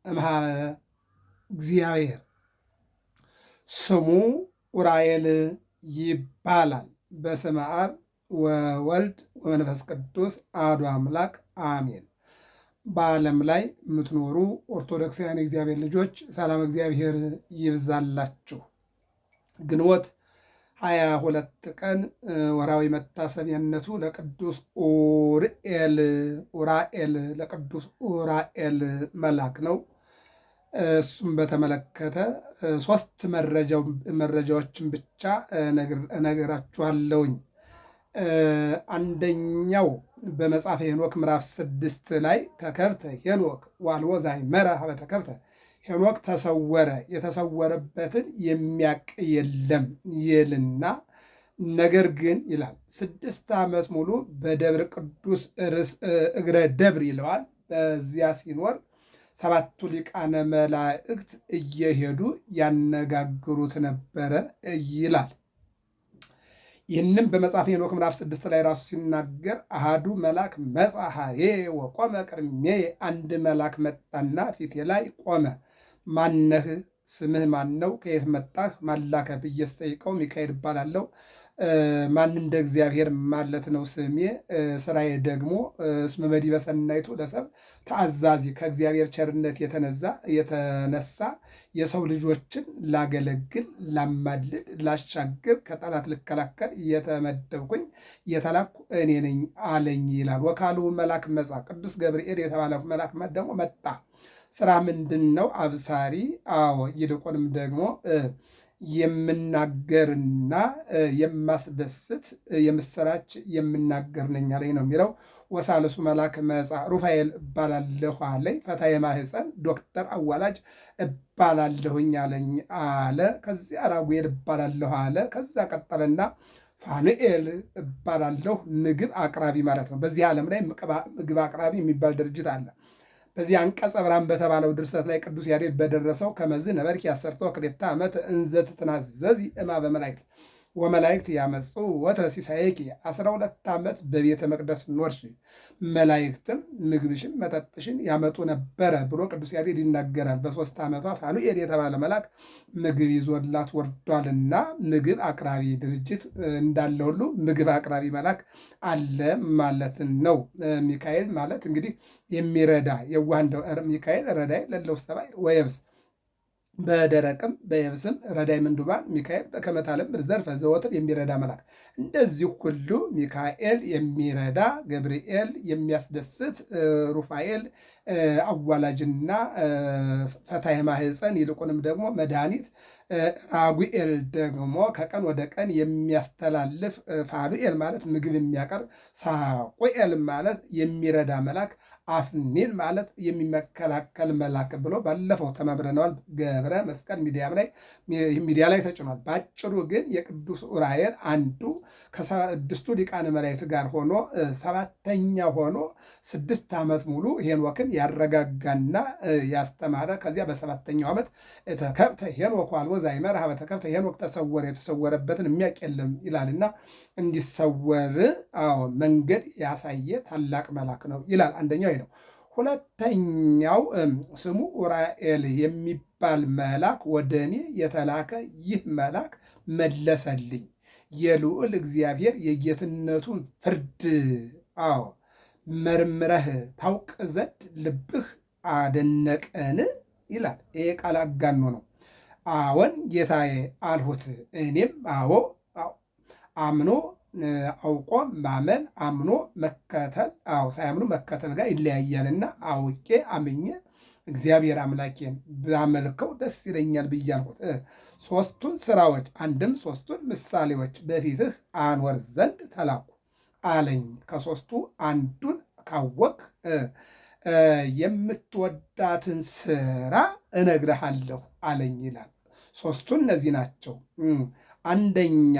እምኀበ እግዚአብሔር ስሙ ኡራኤል ይባላል። በስመ አብ ወወልድ ወመንፈስ ቅዱስ አሐዱ አምላክ አሜን። በዓለም ላይ የምትኖሩ ኦርቶዶክሳውያን የእግዚአብሔር ልጆች ሰላም እግዚአብሔር ይብዛላችሁ። ግንቦት 22 ቀን ወርሃዊ መታሰቢያነቱ ለቅዱስ ኡራኤል ለቅዱስ ኡራኤል መልአክ ነው። እሱም በተመለከተ ሶስት መረጃዎችን ብቻ እነግራችኋለሁኝ። አንደኛው በመጽሐፈ ሄኖክ ምዕራፍ 6 ላይ ተከብተ ሄኖክ ዋልዎ ዘአእመረ ኀበ ተከብተ ሄኖክ ተሰወረ፣ የተሰወረበትን የሚያቅ የለም ይልና ነገር ግን ይላል 6 ዓመት ሙሉ በደብረ ቅዱስ እግረ ደብር ይለዋል። በዚያ ሲኖር 7ቱ ሊቃነ መላእክት እየሄዱ ያነጋግሩት ነበረ ይላል። ይህንም በመጽሐፈ ሄኖክ ምዕራፍ 6 ላይ ራሱ ሲናገር አሃዱ መልአክ መጽአ ኀቤየ ወቆመ ቅድሜየ፣ አንድ መልአክ መጣና ፊቴ ላይ ቆመ። ማነህ? ስምህ ማን ነው? ከየት መጣህ? ማላከ ብዬ ስጠይቀው ሚካኤል እባላለሁ። ማን እንደ እግዚአብሔር ማለት ነው ስሜ። ስራዬ ደግሞ እስመ መዲበ ሰናይቱ ለሰብ ተአዛዚ፣ ከእግዚአብሔር ቸርነት የተነሳ የሰው ልጆችን ላገለግል፣ ላማልድ፣ ላሻግር፣ ከጠላት ልከላከል የተመደብኩኝ የተላኩ እኔ ነኝ አለኝ ይላል። ወካልኡ መልአክ መጻ፣ ቅዱስ ገብርኤል የተባለ መልአክ ደግሞ መጣ። ስራ ምንድን ነው? አብሳሪ። አዎ፣ ይልቁንም ደግሞ የምናገርና የማስደስት የምስራች የምናገር ነኝ አለኝ ነው የሚለው። ወሳልሱ መልአክ መጻ፣ ሩፋኤል እባላለሁ አለኝ። ፈታዬ ማኅፀን ዶክተር አዋላጅ እባላለሁኝ አለኝ አለ። ከዚያ ራጉኤል እባላለሁ አለ። ከዛ ቀጠለና ፋኑኤል እባላለሁ፣ ምግብ አቅራቢ ማለት ነው። በዚህ ዓለም ላይ ምግብ አቅራቢ የሚባል ድርጅት አለ። በዚህ አንቀጸ ብርሃን በተባለው ድርሰት ላይ ቅዱስ ያሬድ በደረሰው ከመዝ ነበርኪ አሰርቶ ክልኤተ ዓመት እንዘ ትትናዘዚ እምኀበ መላእክት ወመላእክት ያመጹ ወትረ ሲሳየኪ፣ 12 ዓመት በቤተ መቅደስ ኖርሽ፣ መላእክትም ምግብሽን መጠጥሽን ያመጡ ነበረ ብሎ ቅዱስ ያሬድ ይናገራል። በ3 ዓመቷ ፋኑኤል የተባለ መልአክ ምግብ ይዞላት ወርዷልና ምግብ አቅራቢ ድርጅት እንዳለ ሁሉ ምግብ አቅራቢ መልአክ አለ ማለት ነው። ሚካኤል ማለት እንግዲህ የሚረዳ የዋህ እንደው ሚካኤል ረዳይ ለለው ሰባይ ወየብስ፣ በደረቅም በየብስም ረዳይ ምንዱባን ሚካኤል በከመ ታለምር ዘርፈ ዘወትር የሚረዳ መልአክ። እንደዚህ ሁሉ ሚካኤል የሚረዳ፣ ገብርኤል የሚያስደስት፣ ሩፋኤል አዋላጅና ፈታዬ ማኅፀን ይልቁንም ደግሞ መድኃኒት፣ ራጉኤል ደግሞ ከቀን ወደ ቀን የሚያስተላልፍ፣ ፋኑኤል ማለት ምግብ የሚያቀርብ፣ ሳቁኤል ማለት የሚረዳ መልአክ፣ አፍኒን ማለት የሚመከላከል መልአክ ብሎ ባለፈው ተማምረነዋል። ገብረ መስቀል ሚዲያ ላይ ተጭኗል። በአጭሩ ግን የቅዱስ ኡራኤል አንዱ ከ6ቱ ሊቃነ መላእክት ጋር ሆኖ 7ተኛ ሆኖ 6 ዓመት ሙሉ ሄኖክን ያረጋጋና ያስተማረ፣ ከዚያ በ7ተኛው ዓመት ተከብተ ሄኖክ ዋልዎ ዘአእመረ ኀበ ተከብተ ሄኖክ ተሰወረ፣ የተሰወረበትን የሚያውቅ የለም ይላልና እንዲሰወር መንገድ ያሳየ ታላቅ መልአክ ነው ይላል። አንደኛው ነው። ሁለተኛው ስሙ ኡራኤል የሚባል መልአክ ወደ እኔ የተላከ ይህ መልአክ መለሰልኝ፣ የልዑል እግዚአብሔር የጌትነቱን ፍርድ መርምረህ ታውቅ ዘንድ ልብህ አደነቀን ይላል። ይሄ ቃል አጋኖ ነው። አዎን ጌታዬ አልሁት። እኔም አዎ አምኖ አውቆ ማመን፣ አምኖ መከተል፣ ሳያምኑ መከተል ጋር ይለያያልና አውቄ አምኜ እግዚአብሔር አምላኬን ባመልከው ደስ ይለኛል ብዬ አልኩት። 3ቱን ስራዎች አንድም 3ቱን ምሳሌዎች በፊትህ አኖር ዘንድ ተላኩ አለኝ። ከ3ቱ አንዱን ካወቅ የምትወዳትን ስራ እነግርሃለሁ አለኝ ይላል። 3ቱ እነዚህ ናቸው። አንደኛ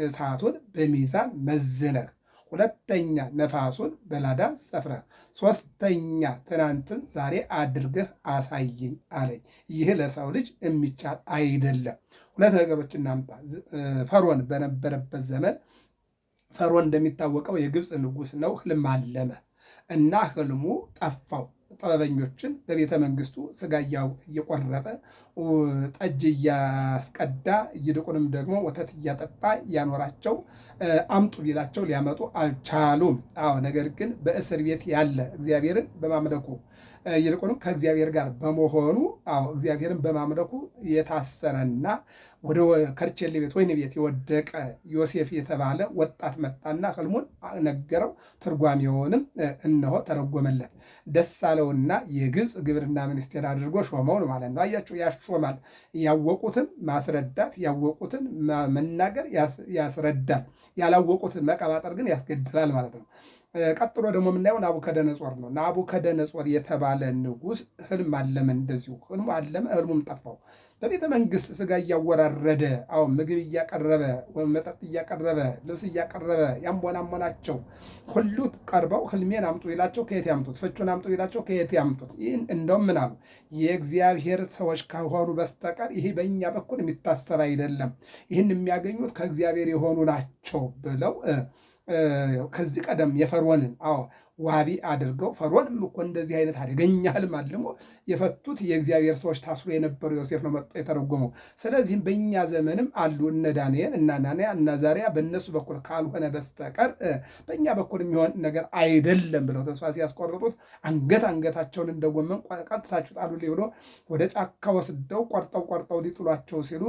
እሳቱን በሚዛን መዝነህ፣ 2ኛ ነፋሱን በላዳን ሰፍረህ፣ 3ኛ ትናንትን ዛሬ አድርገህ አሳየኝ አለኝ። ይህ ለሰው ልጅ የሚቻል አይደለም። 2 ነገሮች እናምጣ። ፈርዖን በነበረበት ዘመን ፈርዖን እንደሚታወቀው የግብፅ ንጉሥ ነው። ህልም አለመ እና ህልሙ ጠፋው። ጥበበኞችን በቤተ መንግስቱ ስጋ እየቆረጠ ጠጅ እያስቀዳ ይልቁንም ደግሞ ወተት እያጠጣ ያኖራቸው አምጡ ቢላቸው ሊያመጡ አልቻሉም። አዎ ነገር ግን በእስር ቤት ያለ እግዚአብሔርን በማምለኩ ይልቁንም ከእግዚአብሔር ጋር በመሆኑ አዎ እግዚአብሔርን በማምለኩ የታሰረና ወደ ከርቸሌ ቤት ወይን ቤት የወደቀ ዮሴፍ የተባለ ወጣት መጣና ህልሙን ነገረው። ትርጓሜውንም እነሆ ተረጎመለት። ደስ አለውና የግብፅ ግብርና ሚኒስቴር አድርጎ ሾመው ነው ማለት ነው። አያችሁ፣ ያሾማል። ያወቁትን ማስረዳት፣ ያወቁትን መናገር ያስረዳል። ያላወቁትን መቀባጠር ግን ያስገድላል ማለት ነው። ቀጥሎ ደግሞ የምናየው ናቡከደነጾር ነው። ናቡከደነጾር የተባለ ንጉሥ ህልም አለመ። እንደዚሁ ህልሙ አለመ፣ ህልሙም ጠፋው። በቤተ መንግስት ስጋ እያወራረደ አሁን ምግብ እያቀረበ መጠጥ እያቀረበ ልብስ እያቀረበ ያንቦናሞናቸው ሁሉ ቀርበው ህልሜን አምጡ ይላቸው ከየት ያምጡት? ፍቹን አምጡ ይላቸው ከየት ያምጡት? ይህን እንደውም ምን አሉ? የእግዚአብሔር ሰዎች ከሆኑ በስተቀር ይሄ በእኛ በኩል የሚታሰብ አይደለም፣ ይህን የሚያገኙት ከእግዚአብሔር የሆኑ ናቸው ብለው ከዚህ ቀደም የፈርዖንን ዋቢ አድርገው ፈርዖንም እኮ እንደዚህ አይነት አደገኛ ህልም አልሞ የፈቱት የእግዚአብሔር ሰዎች ታስሮ የነበሩ ዮሴፍ ነው መጥቶ የተረጎመው። ስለዚህም በእኛ ዘመንም አሉ እነ ዳንኤል እና አናንያ እና አዛርያ በእነሱ በኩል ካልሆነ በስተቀር በእኛ በኩል የሚሆን ነገር አይደለም ብለው ተስፋ ሲያስቆርጡት አንገታቸውን እንደጎመን ቀጥሳችሁ ጣሉልኝ ብሎ ወደ ጫካ ወስደው ቆርጠው ሊጥሏቸው ሲሉ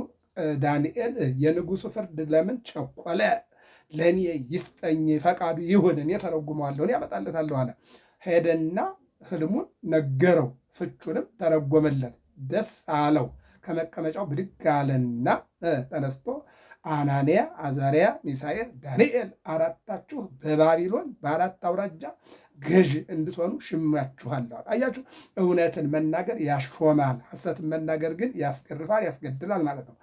ዳንኤል የንጉሱ ፍርድ ለምን ቸኮለ? ለእኔ ይስጠኝ፣ ፈቃዱ ይሁን፣ እኔ ተረጉመዋለሁ፣ እኔ ያመጣለታለሁ አለ። ሄደና ህልሙን ነገረው፣ ፍቹንም ተረጎመለት። ደስ አለው። ከመቀመጫው ብድግ አለና ተነስቶ አናንያ፣ አዛርያ፣ ሚሳኤል፣ ዳንኤል አራታችሁ በባቢሎን በአራት አውራጃ ገዥ እንድትሆኑ ሽማችኋለሁ። አያችሁ፣ እውነትን መናገር ያሾማል፣ ሐሰትን መናገር ግን ያስገርፋል፣ ያስገድላል ማለት ነው።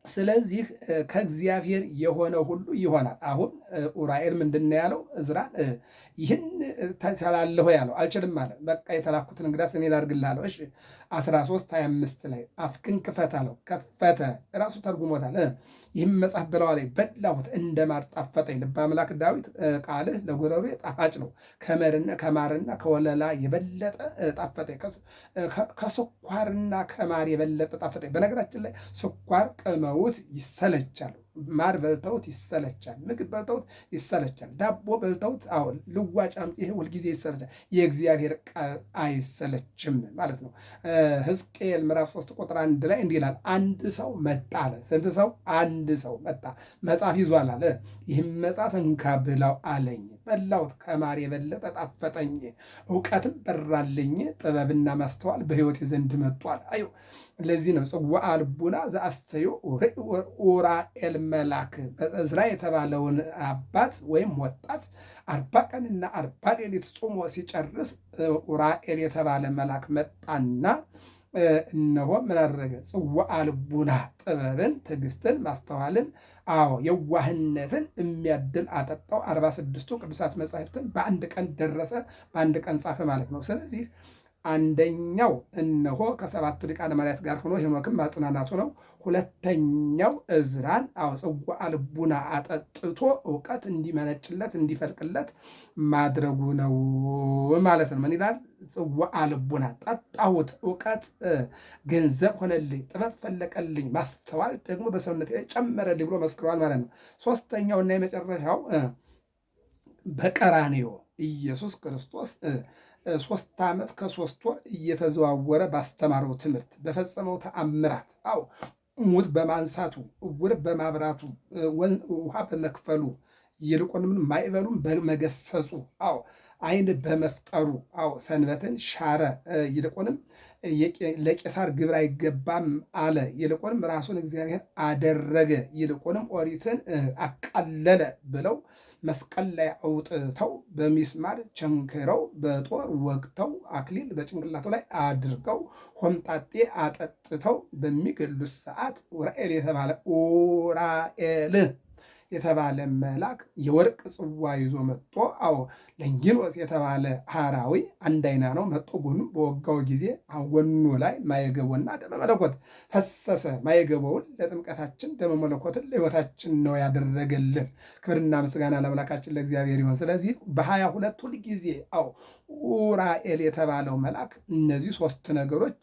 ስለዚህ ከእግዚአብሔር የሆነ ሁሉ ይሆናል። አሁን ኡራኤል ምንድን ነው ያለው? እዝራን ይህን ተላለሁ ያለው አልችልም አለ። በቃ የተላኩትን እንግዳስ እኔ ላድርግልህ አለው። እሺ 13:25 ላይ አፍክን ክፈት አለው። ከፈተ። ራሱ ተርጉሞታል። ይህም መጽሐፍ ብለዋ ላይ በላሁት እንደ ማር ጣፈጠኝ። ልበ አምላክ ዳዊት ቃልህ ለጉሮሮዬ ጣፋጭ ነው፣ ከማርና ከወለላ የበለጠ ጣፈጠኝ፣ ከስኳርና ከማር የበለጠ ጣፈጠኝ። በነገራችን ላይ ስኳር ቅመውት ይሰለቻል፣ ማር በልተውት ይሰለቻል፣ ምግብ በልተውት ይሰለቻል፣ ዳቦ በልተውት አሁን ልዋጭ አምጪ ሁልጊዜ ይሰለቻል። የእግዚአብሔር ቃል አይሰለችም ማለት ነው። ሕዝቅኤል ምዕራፍ 3 ቁጥር 1 ላይ እንዲህ ይላል፣ አንድ ሰው መጣ አለ። ስንት ሰው? አንድ ሰው መጣ፣ መጽሐፍ ይዟል አለ። ይህም መጽሐፍ እንካ ብላው አለኝ፣ በላሁት፣ ከማር የበለጠ ጣፈጠኝ፣ እውቀትም በራልኝ፣ ጥበብና ማስተዋል በሕይወቴ ዘንድ መጥቷል። አዩ ለዚህ ነው ጽዋዐ ልቡና ዘአስተዮ ኡራኤል መልአክ ዕዝራ የተባለውን አባት ወይም ወጣት 40 ቀንና 40 ሌሊት ጾሞ ሲጨርስ ኡራኤል የተባለ መልአክ መጣና እነሆ ምን አደረገ? ጽዋዐ ልቡና ጥበብን፣ ትዕግስትን፣ ማስተዋልን የዋህነትን የሚያድል አጠጣው። 46ቱ ቅዱሳት መጻሕፍትን በአንድ ቀን ደረሰ፣ በአንድ ቀን ጻፈ ማለት ነው። ስለዚህ አንደኛው እነሆ ከሰባቱ ሊቃነ መላእክት ጋር ሆኖ ሄኖክም ማጽናናቱ ነው። ሁለተኛው ዕዝራን ጽዋዐ ልቡና አጠጥቶ እውቀት እንዲመነጭለት እንዲፈልቅለት ማድረጉ ነው ማለት ነው። ምን ይላል? ጽዋዐ ልቡና ጠጣሁት፣ እውቀት ገንዘብ ሆነልኝ፣ ጥበብ ፈለቀልኝ፣ ማስተዋል ደግሞ በሰውነቴ ላይ ጨመረልኝ ብሎ መስክሯል ማለት ነው። ሶስተኛውና የመጨረሻው በቀራንዮ ኢየሱስ ክርስቶስ 3 ዓመት ከ3 ወር እየተዘዋወረ ባስተማረው ትምህርት በፈጸመው ተአምራት ሙት በማንሳቱ ዕውር በማብራቱ ውሃ በመክፈሉ ይልቁንም ማዕበሉን በመገሰጹ ዓይን በመፍጠሩ ሰንበትን ሻረ። ይልቁንም ለቄሳር ግብር አይገባም አለ። ይልቁንም ራሱን እግዚአብሔር አደረገ። ይልቁንም ኦሪትን አቃለለ ብለው መስቀል ላይ አውጥተው በሚስማር ቸንክረው በጦር ወግተው አክሊል በጭንቅላቱ ላይ አድርገው ሆምጣጤ አጠጥተው በሚገሉት ሰዓት ኡራኤል የተባለ ኡራኤል የተባለ መልአክ የወርቅ ጽዋ ይዞ መጥቶ ለንጊኖስ የተባለ ሐራዊ አንድ አይና ነው መጥቶ ጎኑን በወጋው ጊዜ ጎኑ ላይ ማየገቦና ደመ መለኮት ፈሰሰ። ማየገቦውን ለጥምቀታችን ደመ መለኮትን ለሕይወታችን ነው ያደረገልን። ክብርና ምስጋና ለአምላካችን ለእግዚአብሔር ይሆን። ስለዚህ በ22 ሁል ጊዜ ኡራኤል የተባለው መልአክ እነዚህ ሶስት ነገሮች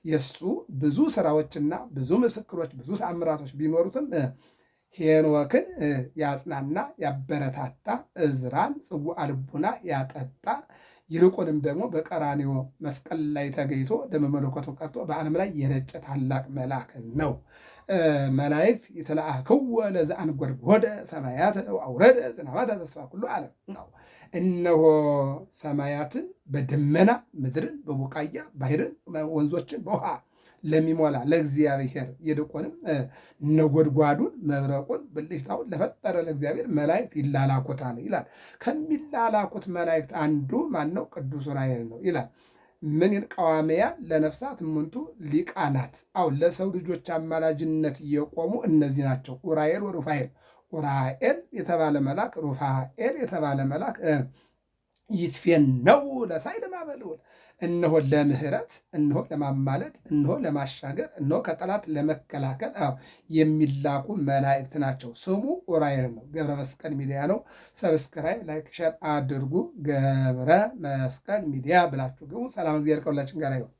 የእሱ ብዙ ስራዎችና ብዙ ምስክሮች ብዙ ተአምራቶች ቢኖሩትም ሄኖክን ያጽናና ያበረታታ፣ እዝራን ጽዋዐ ልቡና ያጠጣ፣ ይልቁንም ደግሞ በቀራንዮ መስቀል ላይ ተገኝቶ ደመ መለኮቱን ቀርቶ በዓለም ላይ የረጨ ታላቅ መልአክ ነው። መላእክት ይትለአክዎ ለዘአንጐድጐደ ሰማያት ወአውረደ ዝናማተ ተስፋ ኩሉ ዓለም። እነሆ ሰማያትን በደመና ምድርን በቡቃያ ባሕርን ወንዞችን በውሃ ለሚሞላ ለእግዚአብሔር ይልቁንም ነጎድጓዱን መብረቁን ብልጭታውን ለፈጠረ ለእግዚአብሔር መላእክት ይላላኩታል ይላል። ከሚላላኩት መላእክት አንዱ ማነው? ቅዱስ ዑራኤል ነው ይላል። ምን ቀዋሜያ ለነፍሳት እሙንቱ ሊቃናት። ለሰው ልጆች አማላጅነት የቆሙ እነዚህ ናቸው። ዑራኤል ወሩፋኤል። ዑራኤል የተባለ መልአክ፣ ሩፋኤል የተባለ መልአክ ይትፌነው ለሳይለ ማበልዑል። እነሆ ለምህረት፣ እነሆ ለማማለድ፣ እነሆ ለማሻገር፣ እነሆ ከጠላት ለመከላከል የሚላኩ መላእክት ናቸው። ስሙ ዑራኤል ነው። ገብረ መስቀል ሚዲያ ነው። ሰብስክራይብ፣ ላይክ፣ ሸር አድርጉ። ገብረ መስቀል ሚዲያ ብላችሁ ግቡ። ሰላም እግዚአብሔር ከሁላችን ጋር ይሁን።